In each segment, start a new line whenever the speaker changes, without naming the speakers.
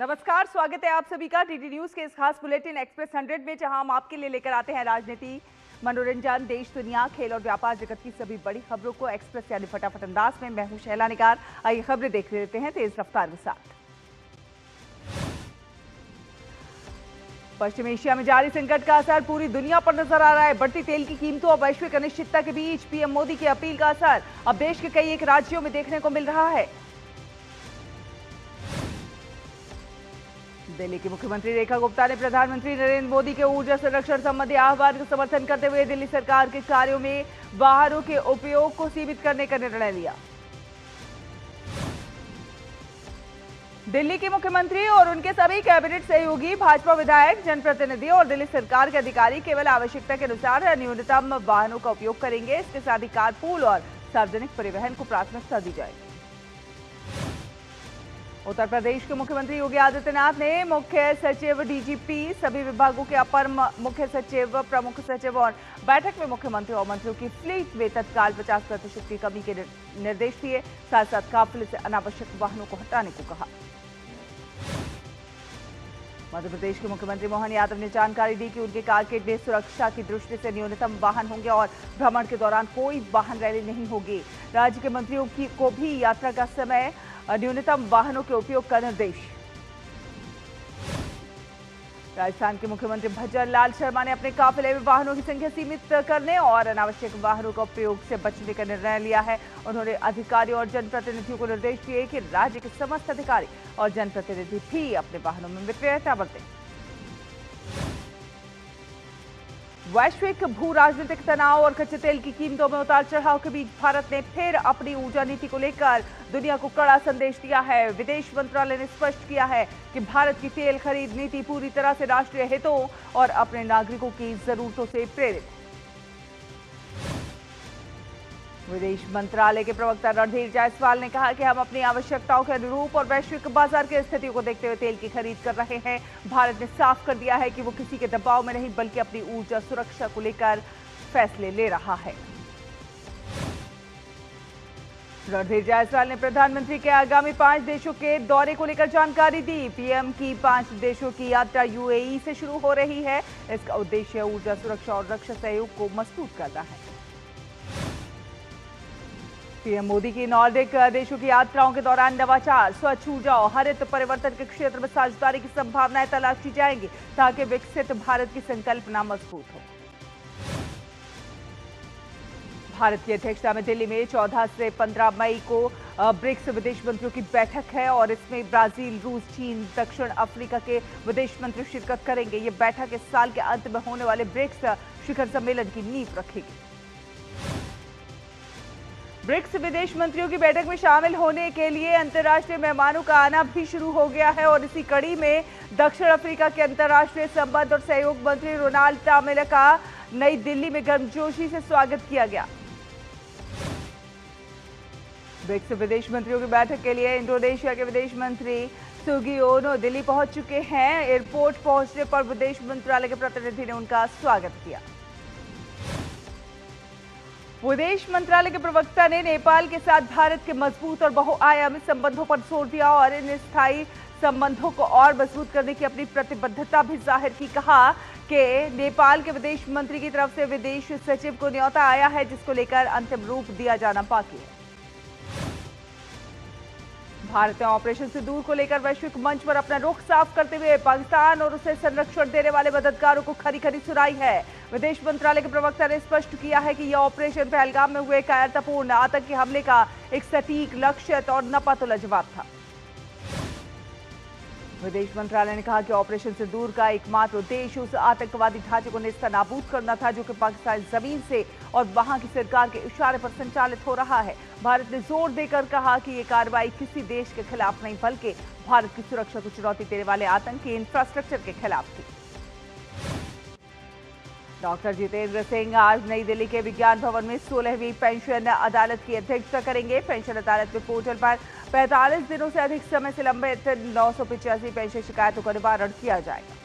नमस्कार, स्वागत है आप सभी का टीटी न्यूज के इस खास बुलेटिन एक्सप्रेस 100 में, जहां हम आपके लिए लेकर आते हैं राजनीति, मनोरंजन, देश दुनिया, खेल और व्यापार जगत की सभी बड़ी खबरों को एक्सप्रेस यानी फटाफट अंदाज में। मैं हूं शैला निगार। आइए खबरें देख लेते हैं तेज रफ्तार के साथ। पश्चिम एशिया में जारी संकट का असर पूरी दुनिया पर नजर आ रहा है। बढ़ती तेल की कीमतों और वैश्विक अनिश्चितता के बीच पीएम मोदी की अपील का असर अब देश के कई एक राज्यों में देखने को मिल रहा है। दिल्ली की मुख्यमंत्री रेखा गुप्ता ने प्रधानमंत्री नरेंद्र मोदी के ऊर्जा संरक्षण संबंधी आह्वान का समर्थन करते हुए दिल्ली सरकार के कार्यों में वाहनों के उपयोग को सीमित करने का निर्णय लिया। दिल्ली के मुख्यमंत्री और उनके सभी कैबिनेट सहयोगी, भाजपा विधायक, जनप्रतिनिधि और दिल्ली सरकार के अधिकारी केवल आवश्यकता के अनुसार न्यूनतम वाहनों का उपयोग करेंगे। इसके साथ ही कारपूल और सार्वजनिक परिवहन को प्राथमिकता दी जाएगी। उत्तर प्रदेश के मुख्यमंत्री योगी आदित्यनाथ ने मुख्य सचिव, डीजीपी, सभी विभागों के अपर मुख्य सचिव, प्रमुख सचिव और बैठक में मुख्यमंत्री और मंत्रियों की फ्लीट में तत्काल 50% की कमी के निर्देश दिए। साथ साथ काफिले से अनावश्यक वाहनों को हटाने को कहा। मध्य प्रदेश के मुख्यमंत्री मोहन यादव ने जानकारी दी कि उनके कारकेड में सुरक्षा की दृष्टि से न्यूनतम वाहन होंगे और भ्रमण के दौरान कोई वाहन रैली नहीं होगी। राज्य के मंत्रियों को भी यात्रा का समय न्यूनतम वाहनों के उपयोग का निर्देश। राजस्थान के मुख्यमंत्री भजन लाल शर्मा ने अपने काफिले में वाहनों की संख्या सीमित करने और अनावश्यक वाहनों का उपयोग से बचने का निर्णय लिया है। उन्होंने अधिकारियों और जनप्रतिनिधियों को निर्देश दिए कि राज्य के समस्त अधिकारी और जनप्रतिनिधि भी अपने वाहनों में मितव्ययता बरतें। वैश्विक भू राजनीतिक तनाव और कच्चे तेल की कीमतों में उतार चढ़ाव के बीच भारत ने फिर अपनी ऊर्जा नीति को लेकर दुनिया को कड़ा संदेश दिया है। विदेश मंत्रालय ने स्पष्ट किया है कि भारत की तेल खरीद नीति पूरी तरह से राष्ट्रीय हितों और अपने नागरिकों की जरूरतों से प्रेरित है। विदेश मंत्रालय के प्रवक्ता रणधीर जायसवाल ने कहा कि हम अपनी आवश्यकताओं के अनुरूप और वैश्विक बाजार की स्थितियों को देखते हुए तेल की खरीद कर रहे हैं। भारत ने साफ कर दिया है कि वो किसी के दबाव में नहीं बल्कि अपनी ऊर्जा सुरक्षा को लेकर फैसले ले रहा है। रणधीर जायसवाल ने प्रधानमंत्री के आगामी 5 देशों के दौरे को लेकर जानकारी दी। पीएम की 5 देशों की यात्रा यूएई से शुरू हो रही है। इसका उद्देश्य ऊर्जा सुरक्षा और रक्षा सहयोग को मजबूत करना है। पीएम मोदी की नॉर्डिक देशों की यात्राओं के दौरान नवाचार, स्वच्छ ऊर्जा और हरित परिवर्तन के क्षेत्र में साझेदारी की संभावनाएं तलाशी जाएंगी ताकि विकसित भारत की संकल्पना मजबूत हो। भारत की अध्यक्षता में दिल्ली में 14 से 15 मई को ब्रिक्स विदेश मंत्रियों की बैठक है और इसमें ब्राजील, रूस, चीन, दक्षिण अफ्रीका के विदेश मंत्री शिरकत करेंगे। ये बैठक इस साल के अंत में होने वाले ब्रिक्स शिखर सम्मेलन की नींव रखेगी। ब्रिक्स विदेश मंत्रियों की बैठक में शामिल होने के लिए अंतर्राष्ट्रीय मेहमानों का आना भी शुरू हो गया है और इसी कड़ी में दक्षिण अफ्रीका के अंतर्राष्ट्रीय संबंध और सहयोग मंत्री रोनाल्ड तामेला का नई दिल्ली में गर्मजोशी से स्वागत किया गया। ब्रिक्स विदेश मंत्रियों की बैठक के लिए इंडोनेशिया के विदेश मंत्री सुगियोनो दिल्ली पहुंच चुके हैं। एयरपोर्ट पहुंचने पर विदेश मंत्रालय के प्रतिनिधि ने उनका स्वागत किया। विदेश मंत्रालय के प्रवक्ता ने नेपाल के साथ भारत के मजबूत और बहुआयामी संबंधों पर जोर दिया और इन स्थायी संबंधों को और मजबूत करने की अपनी प्रतिबद्धता भी जाहिर की। कहा कि नेपाल के विदेश मंत्री की तरफ से विदेश सचिव को न्योता आया है जिसको लेकर अंतिम रूप दिया जाना बाकी है। भारत ने ऑपरेशन सिंदूर को लेकर वैश्विक मंच पर अपना रुख साफ करते हुए पाकिस्तान और उसे संरक्षण देने वाले मददगारों को खरी खरी सुनाई है। विदेश मंत्रालय के प्रवक्ता ने स्पष्ट किया है कि यह ऑपरेशन पहलगाम में हुए कायरतापूर्ण आतंकी हमले का एक सटीक, लक्षित और नपातुला जवाब था। विदेश मंत्रालय ने कहा कि ऑपरेशन सिंदूर का एकमात्र उद्देश्य उस आतंकवादी ढांचे को नेस्तनाबूद करना था जो कि पाकिस्तान जमीन से और वहां की सरकार के इशारे पर संचालित हो रहा है। भारत ने जोर देकर कहा कि ये कार्रवाई किसी देश के खिलाफ नहीं बल्कि भारत की सुरक्षा को चुनौती देने वाले आतंकी इंफ्रास्ट्रक्चर के खिलाफ थी। डॉक्टर जितेंद्र सिंह आज नई दिल्ली के विज्ञान भवन में 16वीं पेंशन अदालत की अध्यक्षता करेंगे। पेंशन अदालत में पोर्टल पर 45 दिनों से अधिक समय से लंबित 985 पेंशन शिकायतों का निवारण किया जाएगा।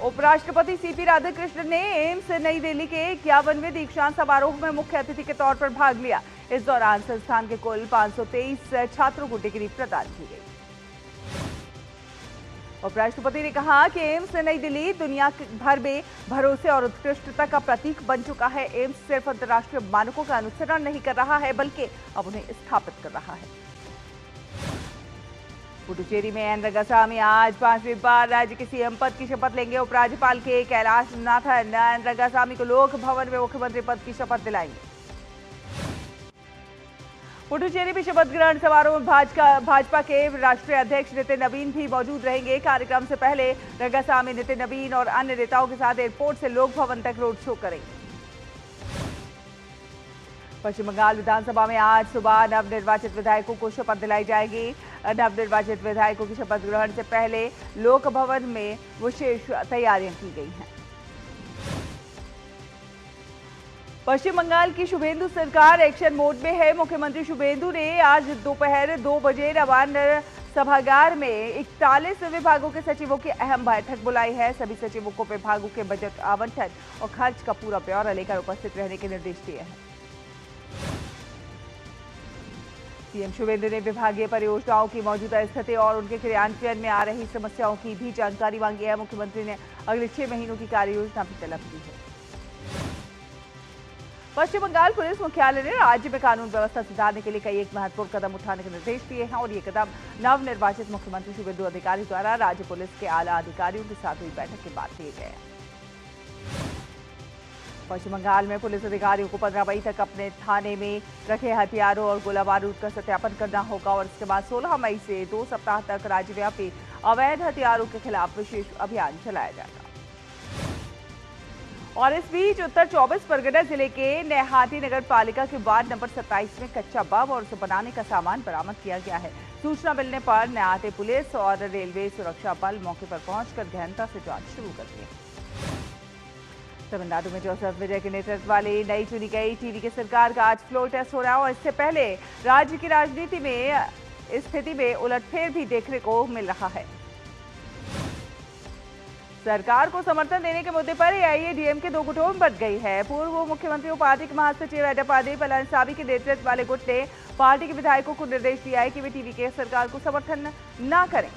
उपराष्ट्रपति सीपी राधाकृष्णन ने एम्स नई दिल्ली के 51वें दीक्षांत समारोह में मुख्य अतिथि के तौर पर भाग लिया। इस दौरान संस्थान के कुल 523 छात्रों को डिग्री प्रदान की गई। उपराष्ट्रपति ने कहा कि एम्स नई दिल्ली दुनिया भर में भरोसे और उत्कृष्टता का प्रतीक बन चुका है। एम्स सिर्फ अंतर्राष्ट्रीय मानकों का अनुसरण नहीं कर रहा है, बल्कि अब उन्हें स्थापित कर रहा है। पुडुचेरी में एन रंगासामी आज 5वीं बार राज्य के सीएम पद की शपथ लेंगे। उपराज्यपाल के कैलाशनाथन एन रंगासामी को लोक भवन में मुख्यमंत्री पद की शपथ दिलाएंगे। पुडुचेरी में शपथ ग्रहण समारोह में भाजपा के राष्ट्रीय अध्यक्ष नितिन नवीन भी मौजूद रहेंगे। कार्यक्रम से पहले रंगासामी नितिन नवीन और अन्य नेताओं के साथ एयरपोर्ट से लोक भवन तक रोड शो करेंगे। पश्चिम बंगाल विधानसभा में आज सुबह नवनिर्वाचित विधायकों को शपथ दिलाई जाएगी। नवनिर्वाचित विधायकों की शपथ ग्रहण से पहले लोक भवन में विशेष तैयारियां की गई हैं। पश्चिम बंगाल की शुभेंदु सरकार एक्शन मोड में है। मुख्यमंत्री शुभेंदु ने आज दोपहर 2 बजे नवान्न सभागार में 41 विभागों के सचिवों की अहम बैठक बुलाई है। सभी सचिवों को विभागों के बजट आवंटन और खर्च का पूरा ब्यौरा लेकर उपस्थित रहने के निर्देश दिए हैं। सीएम शुभेंदु ने विभागीय परियोजनाओं की मौजूदा स्थिति और उनके क्रियान्वयन में आ रही समस्याओं की भी जानकारी मांगी है। मुख्यमंत्री ने अगले 6 महीनों की कार्ययोजना भी तलब की है। पश्चिम बंगाल पुलिस मुख्यालय ने राज्य में कानून व्यवस्था सुधारने के लिए कई एक महत्वपूर्ण कदम उठाने के निर्देश दिए हैं और ये कदम नवनिर्वाचित मुख्यमंत्री शुभेंदु अधिकारी द्वारा राज्य पुलिस के आला अधिकारियों के साथ हुई बैठक के बाद लिए गए हैं। पश्चिम बंगाल में पुलिस अधिकारियों को 15 मई तक अपने थाने में रखे हथियारों और गोला बारूद का सत्यापन करना होगा और इसके बाद 16 मई से 2 सप्ताह तक राज्यव्यापी अवैध हथियारों के खिलाफ विशेष अभियान चलाया जाएगा। और इस बीच उत्तर 24 परगना जिले के नेहाटी नगर पालिका के वार्ड नंबर 27 में कच्चा बम और उसे बनाने का सामान बरामद किया गया है। सूचना मिलने पर नेहाटी पुलिस और रेलवे सुरक्षा बल मौके पर पहुंचकर गहनता से जांच शुरू कर दी है। तमिलनाडु में जोसेफ विजय के नेतृत्व वाली नई चुनी गई टीवी सरकार का आज फ्लोर टेस्ट हो रहा है और इससे पहले राज्य की राजनीति में स्थिति में उलटफेर भी देखने को मिल रहा है। सरकार को समर्थन देने के मुद्दे पर एआईएडीएमके 2 गुटों में बंट गई है। पूर्व मुख्यमंत्री और पार्टी के महासचिव एडप्पाडी पलानीसामी के नेतृत्व वाले गुट ने पार्टी के विधायकों को निर्देश दिया है कि वे टीवी सरकार को समर्थन न करें।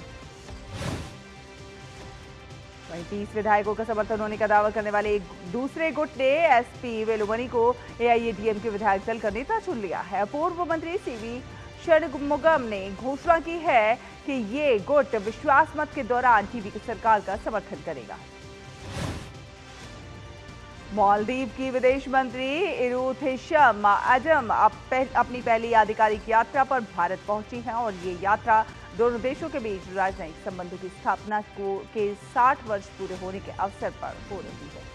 वहीं 30 विधायकों का समर्थन होने का दावा करने वाले एक दूसरे गुट ने एसपी वेलुमणि को एआईएडीएमके विधायक दल का नेता चुन लिया है। पूर्व मंत्री सीवी षणमुगम ने घोषणा की है कि ये गुट विश्वास मत के दौरान टीवी की सरकार का समर्थन करेगा। मालदीव की विदेश मंत्री इरुथेशम आजम अपनी पहली आधिकारिक यात्रा पर भारत पहुंची हैं और ये यात्रा दोनों देशों के बीच राजनयिक संबंधों की स्थापना के 60 वर्ष पूरे होने के अवसर पर हो रही है।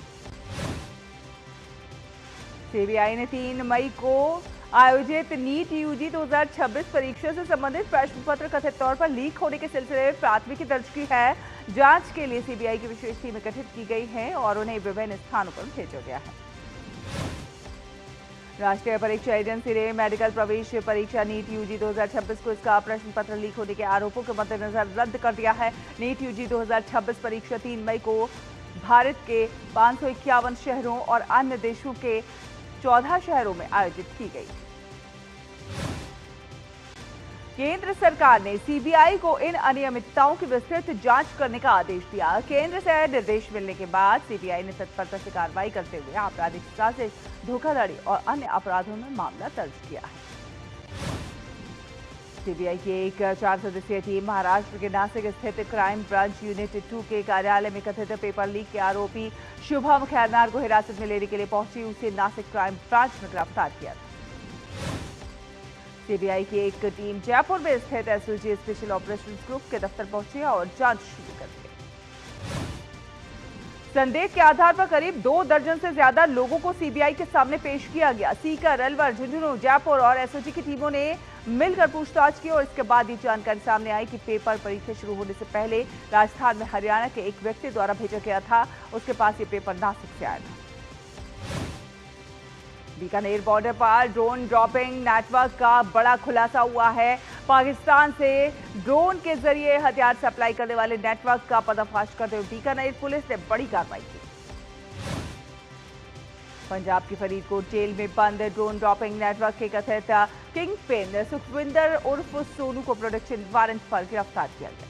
सीबीआई ने 3 मई को आयोजित नीट यूजी 2026 परीक्षा से संबंधित प्रश्न पत्र कथित तौर पर लीक होने के सिलसिले में प्राथमिकी दर्ज की है। जांच के लिए सीबीआई की विशेष टीमें गठित की गई हैं और उन्हें विभिन्न स्थानों पर भेजा गया है। राष्ट्रीय परीक्षा एजेंसी ने मेडिकल प्रवेश परीक्षा नीट यूजी 2026 को इसका प्रश्न पत्र लीक होने के आरोपों के मद्देनजर रद्द कर दिया है। नीट यूजी 2026 परीक्षा 3 मई को भारत के 551 शहरों और अन्य देशों के 14 शहरों में आयोजित की गई। केंद्र सरकार ने सीबीआई को इन अनियमितताओं की विस्तृत जांच करने का आदेश दिया। केंद्र से निर्देश मिलने के बाद सीबीआई ने तत्परता से कार्रवाई करते हुए आपराधिक साजिश, धोखाधड़ी और अन्य अपराधों में मामला दर्ज किया है। सीबीआई की एक 4 सदस्यीय टीम महाराष्ट्र के नासिक स्थित क्राइम ब्रांच यूनिट 2 के कार्यालय में कथित पेपर लीक के आरोपी शुभम खैरनार को हिरासत में लेने के लिए पहुंची। उसे नासिक क्राइम ब्रांच में गिरफ्तार किया था। सीबीआई की एक टीम जयपुर में स्थित एसओजी स्पेशल ऑपरेशंस ग्रुप के दफ्तर पहुंची और जांच शुरू कर दी। संदेह के आधार पर करीब 2 दर्जन से ज्यादा लोगों को सीबीआई के सामने पेश किया गया। सीकर, अलवर, झुंझुनू, जयपुर और एसओजी की टीमों ने मिलकर पूछताछ की और इसके बाद ये जानकारी सामने आई कि पेपर परीक्षा शुरू होने से पहले राजस्थान में हरियाणा के एक व्यक्ति द्वारा भेजा गया था। उसके पास ये पेपर नासिक से आया था। बीकानेर बॉर्डर पर ड्रोन ड्रॉपिंग नेटवर्क का बड़ा खुलासा हुआ है। पाकिस्तान से ड्रोन के जरिए हथियार सप्लाई करने वाले नेटवर्क का पर्दाफाश करते हुए बीकानेर पुलिस ने बड़ी कार्रवाई की। पंजाब की फरीदकोट जेल में बंद ड्रोन ड्रॉपिंग नेटवर्क के कथित किंग पिन सुखविंदर उर्फ सोनू को प्रोडक्शन वारंट पर गिरफ्तार किया गया।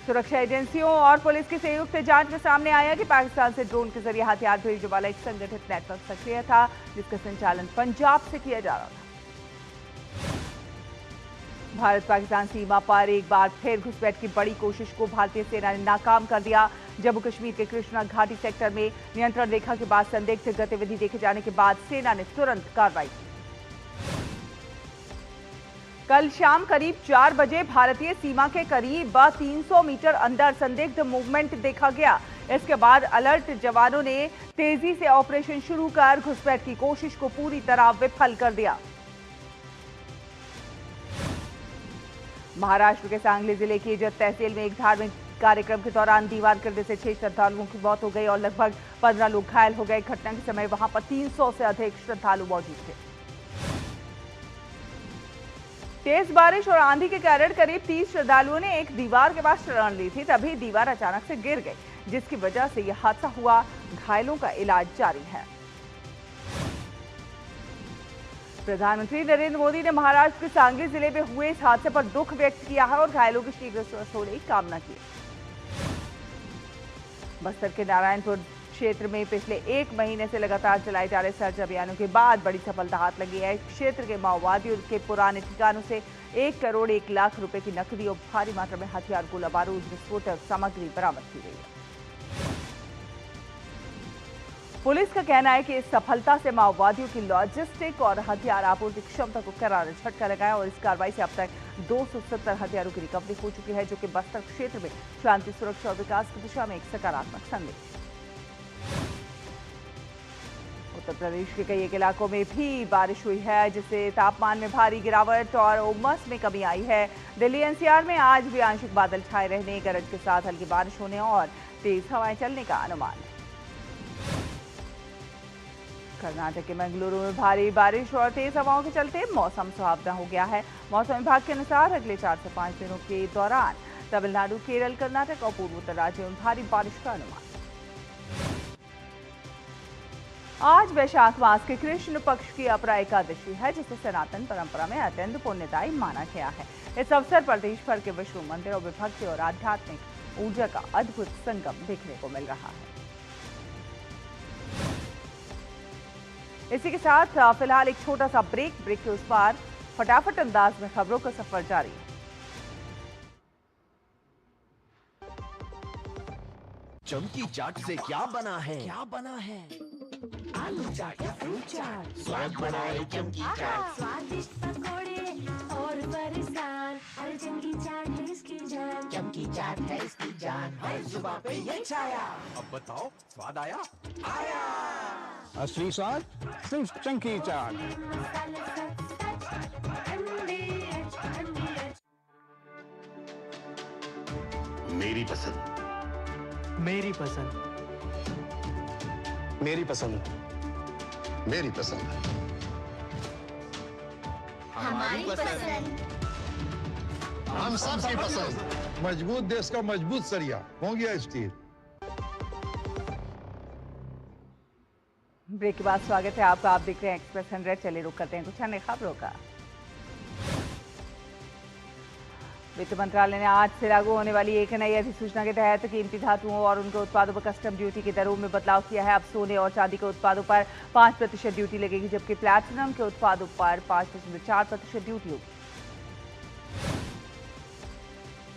सुरक्षा एजेंसियों और पुलिस की संयुक्त जांच में सामने आया कि पाकिस्तान से ड्रोन के जरिए हथियार भेजने वाला एक संगठित नेटवर्क सक्रिय था, जिसका संचालन पंजाब से किया जा रहा था। भारत पाकिस्तान सीमा पर एक बार फिर घुसपैठ की बड़ी कोशिश को भारतीय सेना ने नाकाम कर दिया। जम्मू कश्मीर के कृष्णा घाटी सेक्टर में नियंत्रण रेखा के बाद संदिग्ध गतिविधि देखे जाने के बाद सेना ने तुरंत कार्रवाई की। कल शाम करीब 4 बजे भारतीय सीमा के करीब 300 मीटर अंदर संदिग्ध मूवमेंट देखा गया। इसके बाद अलर्ट जवानों ने तेजी से ऑपरेशन शुरू कर घुसपैठ की कोशिश को पूरी तरह विफल कर दिया। महाराष्ट्र के सांगली जिले की जत तहसील में एक धार्मिक कार्यक्रम के दौरान दीवार गिरने से 6 श्रद्धालुओं की मौत हो गई और लगभग 15 लोग घायल हो गए। घटना के समय वहां पर 300 से अधिक श्रद्धालु मौजूद थे। तेज बारिश और आंधी के कारण करीब 30 श्रद्धालुओं ने एक दीवार के पास शरण ली थी, तभी दीवार अचानक से गिर गई, जिसकी वजह से यह हादसा हुआ। घायलों का इलाज जारी है। प्रधानमंत्री नरेंद्र मोदी ने महाराष्ट्र के सांगली जिले में हुए इस हादसे पर दुख व्यक्त किया है और घायलों के शीघ्र स्वस्थ होने की कामना की। बस्तर के नारायणपुर क्षेत्र में पिछले 1 महीने से लगातार चलाए जा रहे सर्च अभियानों के बाद बड़ी सफलता हाथ लगी है। क्षेत्र के माओवादियों के पुराने ठिकानों से 1 करोड़ 1 लाख रुपए की नकदी और भारी मात्रा में हथियार, गोला बारूद, विस्फोटक सामग्री बरामद की गई है। पुलिस का कहना है कि इस सफलता से माओवादियों की लॉजिस्टिक और हथियार आपूर्ति क्षमता को करारा झटका लगा है और इस कार्रवाई से अब तक 270 हथियारों की रिकवरी हो चुकी है, जो कि बस्तर क्षेत्र में शांति, सुरक्षा और विकास की दिशा में एक सकारात्मक संदेश। उत्तर प्रदेश के कई एक इलाकों में भी बारिश हुई है, जिससे तापमान में भारी गिरावट और उमस में कमी आई है। दिल्ली एनसीआर में आज भी आंशिक बादल छाए रहने, गरज के साथ हल्की बारिश होने और तेज हवाएं चलने का अनुमान है। कर्नाटक के मंगलुरु में भारी बारिश और तेज हवाओं के चलते मौसम सुहावना हो गया है। मौसम विभाग के अनुसार अगले 4 से 5 दिनों के दौरान तमिलनाडु, केरल, कर्नाटक और पूर्वोत्तर राज्यों में भारी बारिश का अनुमान। आज वैशाख मास के कृष्ण पक्ष की अपरा एकादशी है, जिसे सनातन परंपरा में अत्यंत पुण्यदायी माना गया है। इस अवसर पर देश भर के विष्णु मंदिरों में भक्ति और आध्यात्मिक ऊर्जा का अद्भुत संगम देखने को मिल रहा है। इसी के साथ फिलहाल एक छोटा सा ब्रेक के उस पार फटाफट अंदाज में खबरों का सफर जारी है।
चमकी चाट से क्या बना है? आलू चाट या फ्रूट चाट, स्वाद बनाए चमकी चाट।
स्वादिष्ट पकोड़े और बरसान, हर चमकी चाट है इसकी जान।
चमकी चाट है इसकी जान, हर जुबान पे ये छाया। अब बताओ स्वाद आया?
असली स्वाद सिर्फ चंकी चाट।
मसाले सच ठंडे
मेरी पसंद,
मेरी पसंद,
मेरी पसंद,
मेरी पसंद,
हमारी पसंद।
हम सबकी पसंद।
मजबूत देश का मजबूत सरिया हो गया स्टील।
ब्रेक के बाद स्वागत है आपका। आप देख रहे हैं एक्सप्रेस 100। चलिए रुक करते हैं कुछ अन्य खबरों का। वित्त मंत्रालय ने आज से लागू होने वाली एक नई अधिसूचना के तहत कीमती धातुओं और उनके उत्पादों पर कस्टम ड्यूटी की दरों में बदलाव किया है। अब सोने और चांदी के उत्पादों पर 5% ड्यूटी लगेगी, जबकि प्लैटिनम के उत्पादों पर 5.4% ड्यूटी होगी।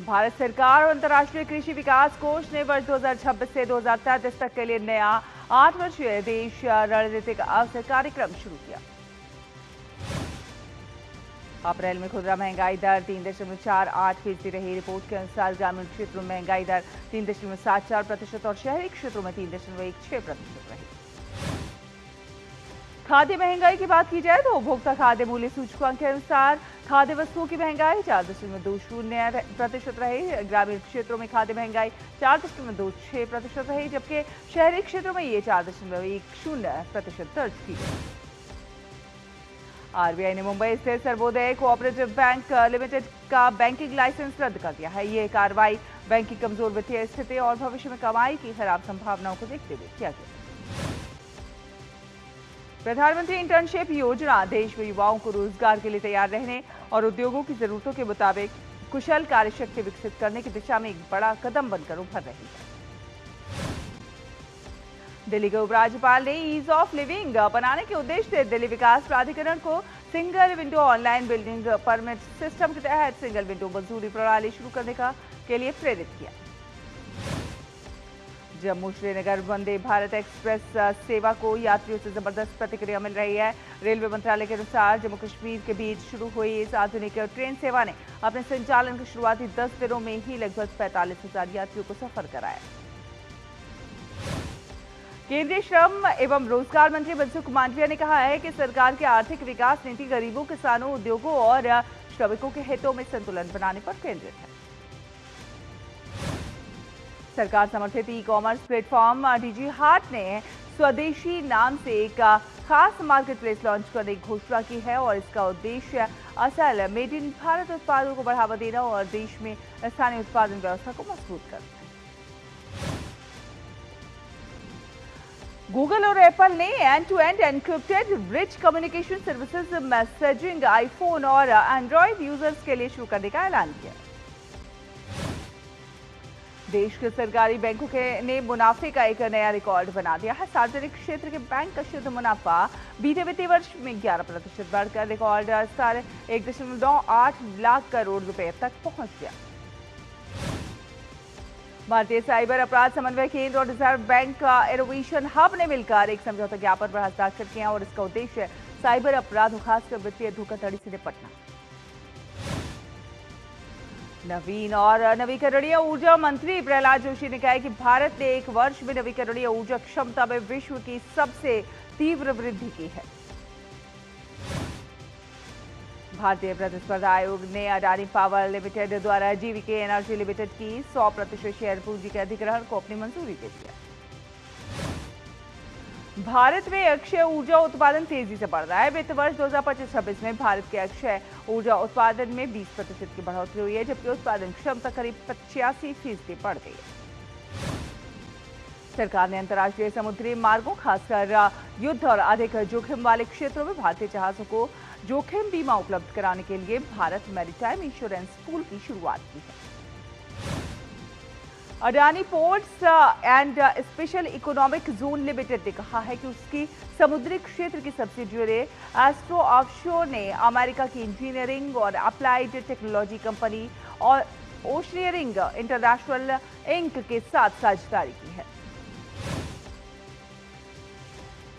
भारत सरकार और अंतर्राष्ट्रीय कृषि विकास कोष ने वर्ष 2026 से 2033 तक के लिए नया 8 वर्षीय देश रणनीतिक अवसर कार्यक्रम शुरू किया। अप्रैल में खुदरा महंगाई दर 3.48% रही। रिपोर्ट के अनुसार ग्रामीण क्षेत्रों में महंगाई दर 3.74% और शहरी क्षेत्रों में 3.16% रही। खाद्य महंगाई की बात की जाए तो उपभोक्ता खाद्य मूल्य सूचकांक के अनुसार खाद्य वस्तुओं की महंगाई 4.20% रही। ग्रामीण क्षेत्रों में खाद्य महंगाई 4.26% रही, जबकि शहरी क्षेत्रों में ये 4.10% दर्ज की गई। आरबीआई ने मुंबई स्थित सर्वोदय कोऑपरेटिव बैंक लिमिटेड का बैंकिंग लाइसेंस रद्द कर दिया है। ये कार्रवाई बैंक की कमजोर वित्तीय स्थिति और भविष्य में कमाई की खराब संभावनाओं को देखते हुए किया गया। प्रधानमंत्री इंटर्नशिप योजना देश में युवाओं को रोजगार के लिए तैयार रहने और उद्योगों की जरूरतों के मुताबिक कुशल कार्यशक्ति विकसित करने की दिशा में एक बड़ा कदम बनकर उभर रही है। दिल्ली के उपराज्यपाल ने ईज ऑफ लिविंग बनाने के उद्देश्य से दिल्ली विकास प्राधिकरण को single window online building permit system के तहत सिंगल विंडो मंजूरी प्रणाली शुरू करने के लिए प्रेरित किया। जम्मू श्रीनगर वंदे भारत एक्सप्रेस सेवा को यात्रियों से जबरदस्त प्रतिक्रिया मिल रही है। रेलवे मंत्रालय के अनुसार जम्मू कश्मीर के बीच शुरू हुई इस आधुनिक ट्रेन सेवा ने अपने संचालन के शुरुआती 10 दिनों में ही लगभग 45,000 यात्रियों को सफर कराया। केंद्रीय श्रम एवं रोजगार मंत्री मनसुख मांडविया ने कहा है कि सरकार की आर्थिक विकास नीति गरीबों, किसानों, उद्योगों और श्रमिकों के हितों में संतुलन बनाने पर केंद्रित है। सरकार समर्थित ई कॉमर्स प्लेटफॉर्म डीजी हाट ने स्वदेशी नाम से एक खास मार्केट प्लेस लॉन्च करने की घोषणा की है और इसका उद्देश्य असल मेड इन भारत उत्पादों को बढ़ावा देना और देश में स्थानीय उत्पादन व्यवस्था को मजबूत करना है। गूगल और एप्पल ने end-to-end encrypted rich communication services messaging iPhone और एंड्रॉयड यूजर्स के लिए शुरू करने का ऐलान किया। देश के सरकारी बैंकों ने मुनाफे का एक नया रिकॉर्ड बना दिया है। सार्वजनिक क्षेत्र के बैंक का शुद्ध मुनाफा बीते वित्तीय वर्ष में 11% बढ़कर रिकॉर्ड स्तर 1.98 लाख करोड़ रुपए तक पहुंच गया। भारतीय साइबर अपराध समन्वय केंद्र और रिजर्व बैंक का इनोवेशन हब ने मिलकर एक समझौता ज्ञापन पर हस्ताक्षर किया और इसका उद्देश्य साइबर अपराधों, खासकर वित्तीय धोखाधड़ी से निपटना। नवीन और नवीकरणीय ऊर्जा मंत्री प्रहलाद जोशी ने कहा है कि भारत ने एक वर्ष में नवीकरणीय ऊर्जा क्षमता में विश्व की सबसे तीव्र वृद्धि की है। भारतीय प्रतिस्पर्धा आयोग ने अडानी पावर लिमिटेड द्वारा जीवीके एनर्जी लिमिटेड की 100% शेयर पूंजी के अधिग्रहण को अपनी मंजूरी दे दिया। भारत में अक्षय ऊर्जा उत्पादन तेजी से बढ़ रहा है। वित्त वर्ष 2025-26 में भारत के अक्षय ऊर्जा उत्पादन में 20% की बढ़ोतरी हुई है, जबकि उत्पादन क्षमता करीब 85% बढ़ गई है। सरकार ने अंतर्राष्ट्रीय समुद्री मार्गों, खासकर युद्ध और अधिक जोखिम वाले क्षेत्रों में भारतीय जहाजों को जोखिम बीमा उपलब्ध कराने के लिए भारत मैरीटाइम इंश्योरेंस पूल की शुरुआत की है। Adani ports and special economic zone limited ने कहा है कि उसकी समुद्री क्षेत्र की सब्सिडियरी एस्ट्रो ऑफशोर ने अमेरिका की इंजीनियरिंग और अप्लाइड टेक्नोलॉजी कंपनी और ओशनियरिंग इंटरनेशनल इंक के साथ साझेदारी की है।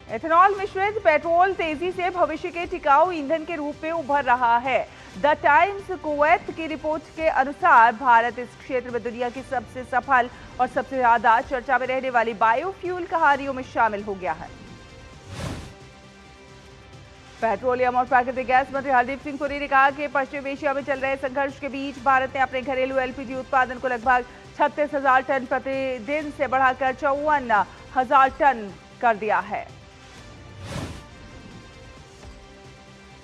एथेनॉल मिश्रित पेट्रोल तेजी से भविष्य के टिकाऊ ईंधन के रूप में उभर रहा है। द टाइम्स कुवैत की रिपोर्ट के अनुसार भारत इस क्षेत्र में दुनिया की सबसे सफल और सबसे ज्यादा चर्चा में रहने वाली बायोफ्यूल कहानियों में शामिल हो गया है। पेट्रोलियम और प्राकृतिक गैस मंत्री हरदीप सिंह पुरी ने कहा कि पश्चिम एशिया में चल रहे संघर्ष के बीच भारत ने अपने घरेलू एलपीजी उत्पादन को लगभग 36,000 टन प्रतिदिन से बढ़ाकर 54,000 टन कर दिया है।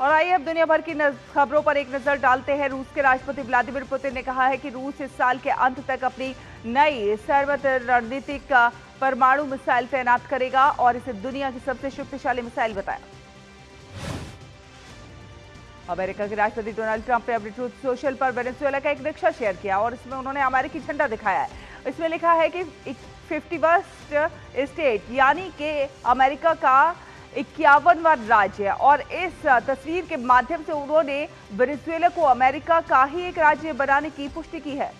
और आइए अब दुनिया भर की खबरों पर एक नजर डालते हैं। रूस के राष्ट्रपति व्लादिमीर पुतिन ने कहा है कि रूस इस साल के अंत तक अपनी नई सर्वत्र रणनीतिक परमाणु मिसाइल तैनात करेगा और इसे दुनिया की सबसे शक्तिशाली मिसाइल बताया। अमेरिका के राष्ट्रपति डोनाल्ड ट्रंप ने अपने ट्रूथ सोशल पर वेनेजुएला का एक नक्शा शेयर किया और इसमें उन्होंने अमेरिकी झंडा दिखाया है। इसमें लिखा है कि 51st स्टेट यानी कि अमेरिका का 51वां राज्य, और इस तस्वीर के माध्यम से उन्होंने वेनेजुएला को अमेरिका का ही एक राज्य बनाने की पुष्टि की है।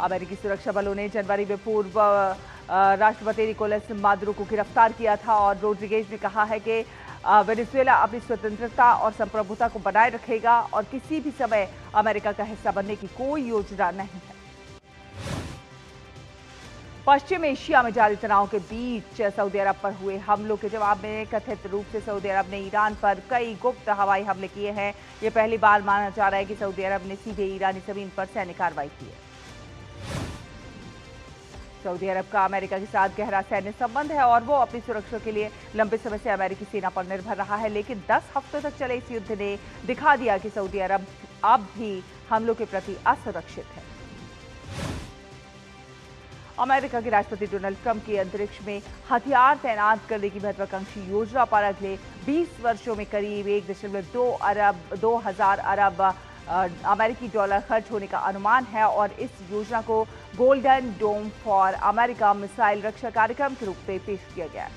अमेरिकी सुरक्षा बलों ने जनवरी में पूर्व राष्ट्रपति निकोलस मादुरो को गिरफ्तार किया था और रोड्रिगेज ने कहा है कि वेनेजुएला अपनी स्वतंत्रता और संप्रभुता को बनाए रखेगा और किसी भी समय अमेरिका का हिस्सा बनने की कोई योजना नहीं है। पश्चिम एशिया में जारी तनाव के बीच सऊदी अरब पर हुए हमलों के जवाब में कथित रूप से सऊदी अरब ने ईरान पर कई गुप्त हवाई हमले किए हैं। ये पहली बार माना जा रहा है कि सऊदी अरब ने सीधे ईरानी जमीन पर सैन्य कार्रवाई की है। सऊदी अरब का अमेरिका के साथ गहरा सैन्य संबंध है और वो अपनी सुरक्षा के लिए लंबे समय से अमेरिकी सेना पर निर्भर रहा है, लेकिन 10 हफ्तों तक चले इस युद्ध ने दिखा दिया कि सऊदी अरब अब भी हमलों के प्रति असुरक्षित है। अमेरिका के राष्ट्रपति डोनाल्ड ट्रंप की अंतरिक्ष में हथियार तैनात करने की महत्वाकांक्षी योजना पर अगले 20 वर्षों में करीब 1.2 हजार अरब अमेरिकी डॉलर खर्च होने का अनुमान है और इस योजना को golden dome for America missile रक्षा कार्यक्रम के रूप में पेश किया गया है।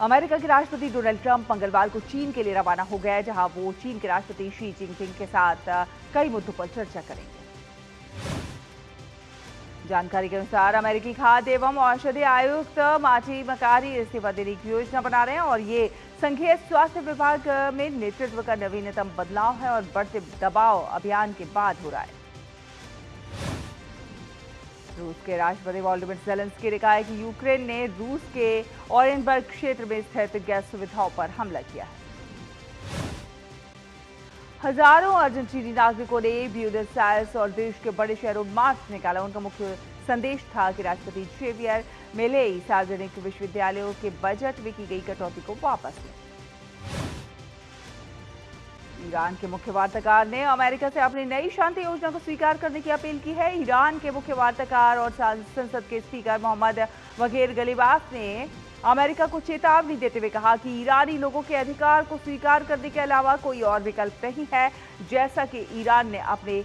अमेरिका के राष्ट्रपति डोनाल्ड ट्रंप मंगलवार को चीन के लिए रवाना हो गए, जहां वो चीन के राष्ट्रपति शी जिनपिंग के साथ कई मुद्दों पर चर्चा करेंगे। जानकारी के अनुसार अमेरिकी खाद्य एवं औषधि आयुक्त माटी मकारी इस्तीफा देने की योजना बना रहे हैं और ये संघीय स्वास्थ्य विभाग में नेतृत्व का नवीनतम बदलाव है और बढ़ते दबाव अभियान के बाद हो रहा है। रूस के राष्ट्रपति वोलोदिमीर ज़ेलेंस्की ने कहा है कि यूक्रेन ने रूस के ओरेनबर्ग क्षेत्र में स्थित गैस सुविधाओं पर हमला किया है। हजारों अर्जेंटीनी नागरिकों ने ब्यूनस आयर्स और देश के बड़े शहरों में मार्च निकाला। उनका मुख्य संदेश था कि राष्ट्रपति जेवियर मिलेई सार्वजनिक विश्वविद्यालयों के बजट में की गई कटौती को वापस लें। ईरान के मुख्य वार्ताकार ने अमेरिका से अपनी नई शांति योजना को स्वीकार करने की अपील की है। ईरान के मुख्य वार्ताकार और संसद के स्पीकर मोहम्मद बगैर गलीबाफ ने अमेरिका को चेतावनी देते हुए कहा कि ईरानी लोगों के अधिकार को स्वीकार करने के अलावा कोई और विकल्प नहीं है, जैसा कि ईरान ने अपने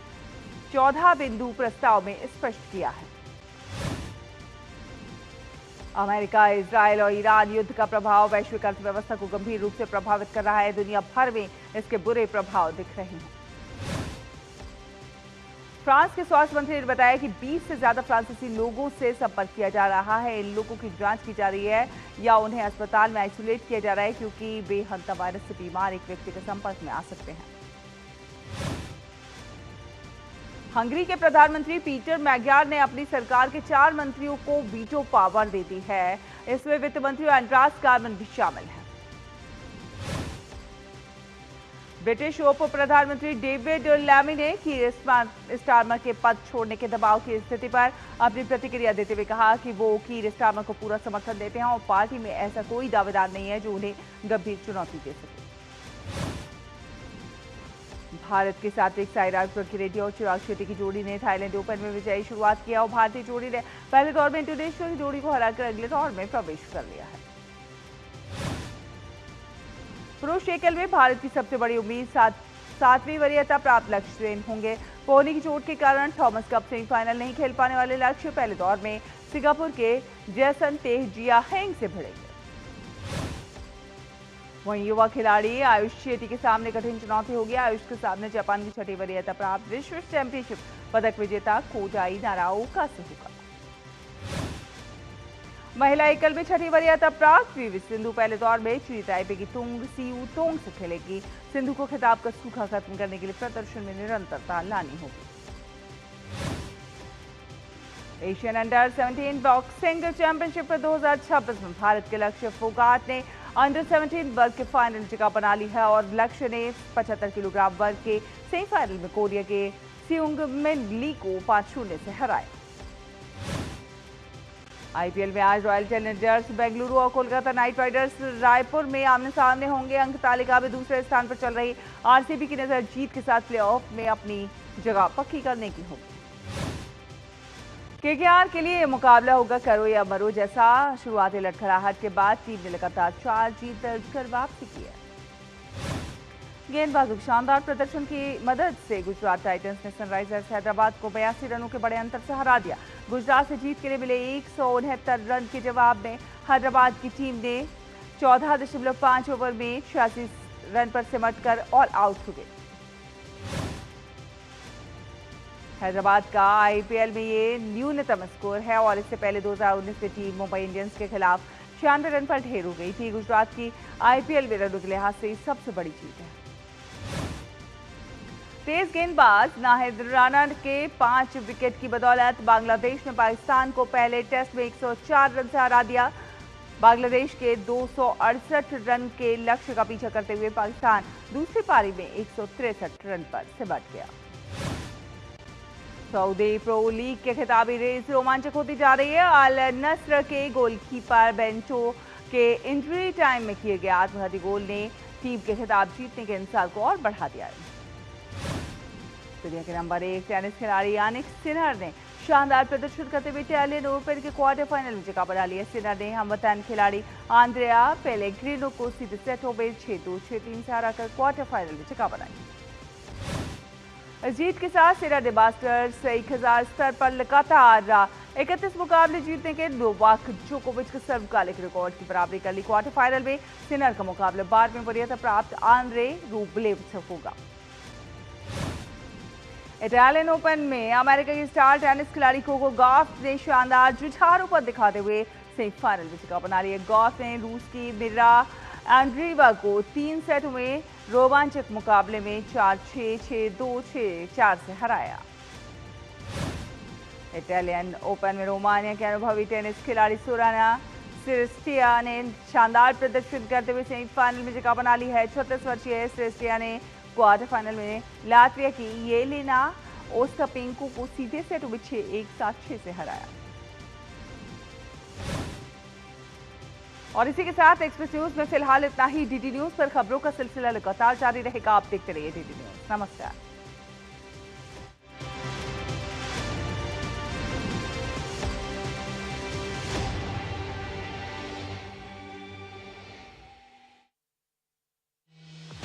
14 बिंदु प्रस्ताव में स्पष्ट किया है। अमेरिका, इजरायल और ईरान युद्ध का प्रभाव वैश्विक अर्थव्यवस्था को गंभीर रूप से प्रभावित कर रहा है। दुनिया भर में इसके बुरे प्रभाव दिख रहे हैं। फ्रांस के स्वास्थ्य मंत्री ने बताया कि 20 से ज्यादा फ्रांसीसी लोगों से संपर्क किया जा रहा है। इन लोगों की जांच की जा रही है या उन्हें अस्पताल में आइसोलेट किया जा रहा है, क्योंकि वे हंता वायरस से बीमार एक व्यक्ति के संपर्क में आ सकते हैं। हंगरी के प्रधानमंत्री पीटर मैग्यार ने अपनी सरकार के 4 मंत्रियों को वीटो पावर दे दी है। इसमें वित्त मंत्री एंड्रास कार्मन भी शामिल है। ब्रिटिश उप प्रधानमंत्री डेविड लैमी ने कीर स्टारमर के पद छोड़ने के दबाव की स्थिति पर अपनी प्रतिक्रिया देते हुए कहा कि वो कीर स्टारमर को पूरा समर्थन देते हैं और पार्टी में ऐसा कोई दावेदार नहीं है जो उन्हें गंभीर चुनौती दे सके। भारत के सात्विक साईराज रेड्डी और चिराग शेट्टी की जोड़ी ने थाईलैंड ओपन में विजयी शुरुआत किया और भारतीय जोड़ी ने पहले दौर में इंडोनेशिया की जोड़ी को हराकर अगले दौर में प्रवेश कर लिया है। पुरुष एकल में भारत की सबसे बड़ी उम्मीद 7वीं वरीयता प्राप्त लक्ष्य सेन होंगे। कोहली की चोट के कारण थॉमस कप सेमीफाइनल नहीं खेल पाने वाले लक्ष्य पहले दौर में सिंगापुर के जैसन तेहजिया हेंग से भिड़ेंगे। वहीं युवा खिलाड़ी आयुष शेट्टी के सामने कठिन चुनौती होगी। आयुष के सामने जापान की 6ठी वरीयता प्राप्त विश्व चैंपियनशिप पदक विजेता कोजाई नाराओका से होगा। महिला एकल में 6ठी वरीयता प्राप्त पीवी सिंधु पहले दौर में चीनी ताइपे की तुंग सीयू तोंग से खेलेगी। सिंधु को खिताब का सूखा खत्म करने के लिए प्रदर्शन में निरंतरता लानी होगी। एशियन अंडर 17 बॉक्सिंग चैंपियनशिप 2026 में भारत के लक्ष्य फोगाट ने अंडर 17 वर्ग के फाइनल जगह बना ली है और लक्ष्य ने 75 किलोग्राम वर्ग के सेमीफाइनल में कोरिया के सियोंग मिन ली को 5-0 से हराया। आईपीएल में आज रॉयल चैलेंजर्स बेंगलुरु और कोलकाता नाइट राइडर्स रायपुर में आमने सामने होंगे। अंक तालिका में दूसरे स्थान पर चल रही आरसीबी की नजर जीत के साथ प्लेऑफ में अपनी जगह पक्की करने की होगी। केकेआर के लिए मुकाबला होगा करो या मरो जैसा। शुरुआती लड़खड़ाहट के बाद टीम ने लगातार 4 जीत दर्ज कर वापसी की है। गेंदबाजों के शानदार प्रदर्शन की मदद से गुजरात टाइटंस ने सनराइजर्स हैदराबाद को 82 रनों के बड़े अंतर से हरा दिया। गुजरात से जीत के लिए मिले 169 रन के जवाब में हैदराबाद की टीम ने 14.5 ओवर में 86 रन पर सिमटकर ऑल आउट हो गई। हैदराबाद का आईपीएल में ये न्यूनतम स्कोर है और इससे पहले 2019 में टीम मुंबई इंडियंस के खिलाफ 96 रन पर ढेर हो गई थी। गुजरात की आईपीएल में रनों के लिहाज से सबसे बड़ी जीत है। तेज गेंदबाज नाहिद राणा के 5 विकेट की बदौलत बांग्लादेश ने पाकिस्तान को पहले टेस्ट में 104 रन से हरा दिया। बांग्लादेश के 268 रन के लक्ष्य का पीछा करते हुए पाकिस्तान दूसरी पारी में 163 रन पर सिमट गया। सऊदी प्रो लीग के खिताबी रेस रोमांचक होती जा रही है। अल नस्र के गोलकीपर बेंटो के इंजरी टाइम में किए गए आत्मघाती गोल ने टीम के खिताब जीतने के इंतजार को और बढ़ा दिया है। दुनिया के नंबर 1 टेनिस खिलाड़ी यानिक सिनर ने शानदार प्रदर्शन करते हुए इटालियन ओपन के क्वार्टर फाइनल में जगह बना ली है। सिनर ने हमवतन खिलाड़ी आंद्रेया पेलेग्रिनो को सीधे सेटों में 6-2, 6-3 से हराकर क्वार्टर फाइनल में जगह बनाई। इस जीत के साथ सिनर ने मास्टर्स 1000 स्तर पर लगातार 31 मुकाबले जीतने के नोवाक जोकोविच के सर्वकालिक रिकॉर्ड की बराबरी कर ली। क्वार्टर फाइनल में सिनर का मुकाबला 12वीं वरीयता प्राप्त आंद्रे रूबलेव से होगा। इटालियन ओपन में अमेरिका की स्टार टेनिस खिलाड़ी कोको गॉफ ने शानदार जुझारू पर दिखाते हुए सेमीफाइनल में जगह बना ली है। गॉफ ने रूस की मिरा एंड्रीवा को 3 सेट में रोमांचक मुकाबले में 4-6, 6-2, 6-4 से हराया। इटालियन ओपन में रोमानिया के अनुभवी टेनिस खिलाड़ी सोराना सिरिस्टिया ने शानदार प्रदर्शन करते हुए सेमीफाइनल में जगह बना ली है। 36 वर्षीय सिरिस्टिया ने क्वार्टर फाइनल में लातविया की येलेना ओस्टापेंको को सीधे सेटों में 6-1, 7-6 से हराया। और इसी के साथ एक्सप्रेस न्यूज में फिलहाल इतना ही। डीडी न्यूज पर खबरों का सिलसिला लगातार जारी रहेगा। आप देखते रहिए डीडी न्यूज। नमस्कार।